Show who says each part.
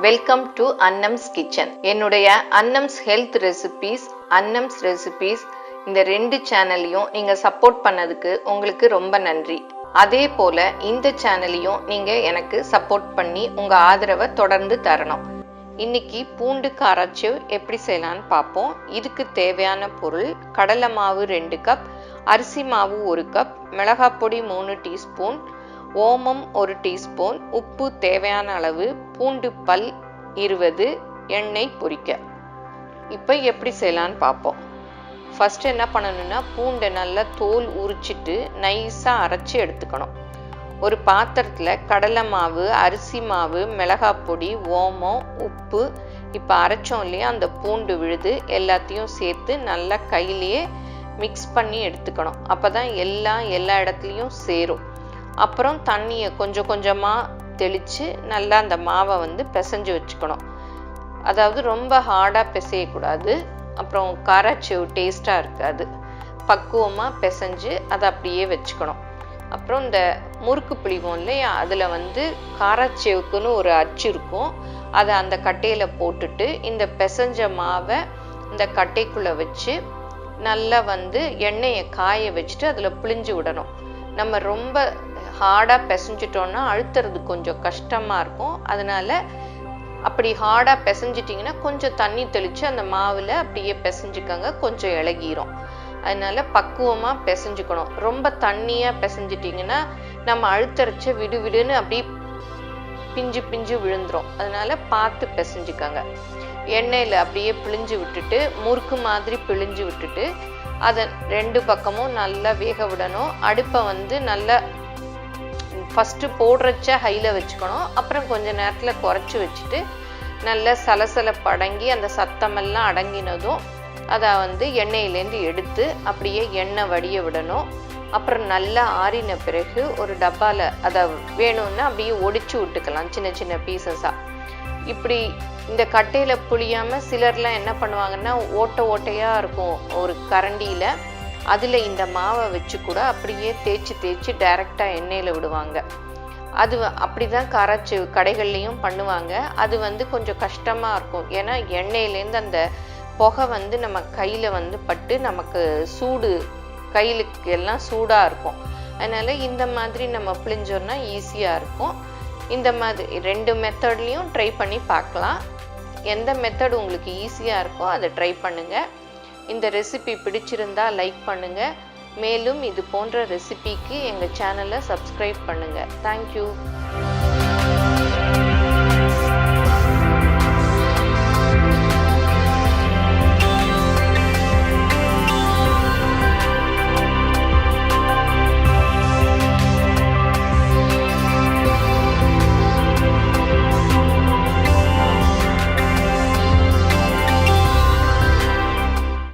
Speaker 1: Welcome to Annam's kitchen. என்னுடைய Annam's health recipes, Annam's recipes இந்த 2 சேனலையும் நீங்கள் சப்போர்ட் பண்ணதுக்கு உங்களுக்கு ரொம்ப நன்றி. அதே போல் இந்த சேனலையும் நீங்கள் எனக்கு சப்போர்ட் பண்ணி உங்கள் ஆதரவை தொடர்ந்து தரணும். இன்னைக்கு பூண்டு காராச்சேவ் எப்படி செய்யலான்னு பார்ப்போம். இதுக்கு தேவையான பொருள்: கடலை மாவு 2 கப், அரிசி மாவு 1 கப், மிளகாப்பொடி 3 டீஸ்பூன், ஓமம் 1 டீஸ்பூன், உப்பு தேவையான அளவு, பூண்டு பல் 20, எண்ணெய் பொரிக்க. இப்போ எப்படி செய்யலான்னு பார்ப்போம். ஃபர்ஸ்ட் என்ன பண்ணணும்னா, பூண்டை நல்லா தோல் உரிச்சிட்டு நைஸாக அரைச்சி எடுத்துக்கணும். ஒரு பாத்திரத்தில் கடலை மாவு, அரிசி மாவு, மிளகாப்பொடி, ஓமம், உப்பு, இப்போ அரைச்சோம் இல்லையா அந்த பூண்டு விழுது எல்லாத்தையும் சேர்த்து நல்லா கையிலேயே மிக்ஸ் பண்ணி எடுத்துக்கணும். அப்போ தான் எல்லா இடத்துலையும் சேரும். அப்புறம் தண்ணியை கொஞ்சம் கொஞ்சமாக தெளித்து நல்லா அந்த மாவை பிசைஞ்சு வச்சுக்கணும். அதாவது ரொம்ப ஹார்டாக பிசையக்கூடாது, அப்புறம் காராச்சேவ் டேஸ்ட்டாக இருக்காது. பக்குவமாக பிசைஞ்சு அதை அப்படியே வச்சுக்கணும். அப்புறம் இந்த முறுக்கு பிழிவோம் இல்லையா, அதில் காராச்சேவுக்குன்னு ஒரு அச்சு இருக்கும். அதை அந்த கட்டையில் போட்டுட்டு இந்த பிசைஞ்ச மாவை இந்த கட்டைக்குள்ளே வச்சு நல்லா எண்ணெயை காய வச்சுட்டு அதில் பிழிஞ்சு விடணும். நம்ம ரொம்ப ஹார்டாக பிசைஞ்சிட்டோன்னா அழுத்துறது கொஞ்சம் கஷ்டமாக இருக்கும். அதனால அப்படி ஹார்டாக பிசைஞ்சிட்டிங்கன்னா கொஞ்சம் தண்ணி தெளித்து அந்த மாவில் அப்படியே பிசைஞ்சிக்கங்க, கொஞ்சம் இலகிரும். அதனால பக்குவமாக பிசைஞ்சுக்கணும். ரொம்ப தண்ணியாக பிசைஞ்சிட்டிங்கன்னா நம்ம அழுத்தரைச்ச விடுவிடுன்னு அப்படி பிஞ்சு விழுந்துரும். அதனால பார்த்து பிசைஞ்சுக்கங்க. எண்ணெயில் அப்படியே பிழிஞ்சு விட்டுட்டு முறுக்கு மாதிரி பிழிஞ்சு விட்டுட்டு அதை 2 பக்கமும் நல்லா வேக விடணும். அடுப்பை நல்லா ஃபஸ்ட்டு போடுறச்ச ஹையில் வச்சுக்கணும். அப்புறம் கொஞ்ச நேரத்தில் குறைச்சி வச்சுட்டு நல்லா சலசலப்பு அடங்கி அந்த சத்தமெல்லாம் அடங்கினதும் அதை எண்ணெயிலேருந்து எடுத்து அப்படியே எண்ணெய் வடிய விடணும். அப்புறம் நல்லா ஆறின பிறகு ஒரு டப்பாவில் அதை வேணும்னா அப்படியே ஒடிச்சு விட்டுக்கலாம் சின்ன சின்ன பீசஸாக. இப்படி இந்த கட்டையில் புளியாமல் சிலர்லாம் என்ன பண்ணுவாங்கன்னா, ஓட்டையாக இருக்கும் ஒரு கரண்டியில், அதில் இந்த மாவை வச்சு கூட அப்படியே தேய்ச்சி டைரெக்டாக எண்ணெயில் விடுவாங்க. அது அப்படி தான் காராச்சேவ் கடைகள்லேயும் பண்ணுவாங்க. அது கொஞ்சம் கஷ்டமாக இருக்கும். ஏன்னா எண்ணெயிலேருந்து அந்த புகை நம்ம கையில் பட்டு நமக்கு சூடு, கையிலுக்கு எல்லாம் சூடாக இருக்கும். அதனால் இந்த மாதிரி நம்ம பிழிஞ்சோன்னா ஈஸியாக இருக்கும். இந்த மாதிரி 2 மெத்தட்லேயும் ட்ரை பண்ணி பார்க்கலாம். எந்த மெத்தட் உங்களுக்கு ஈஸியாக இருக்கோ அதை ட்ரை பண்ணுங்கள். இந்த ரெசிபி பிடிச்சிருந்தா லைக் பண்ணுங்கள். மேலும் இது போன்ற ரெசிபிக்கு எங்கள் சேனலை சப்ஸ்கிரைப் பண்ணுங்கள். தேங்க்யூ.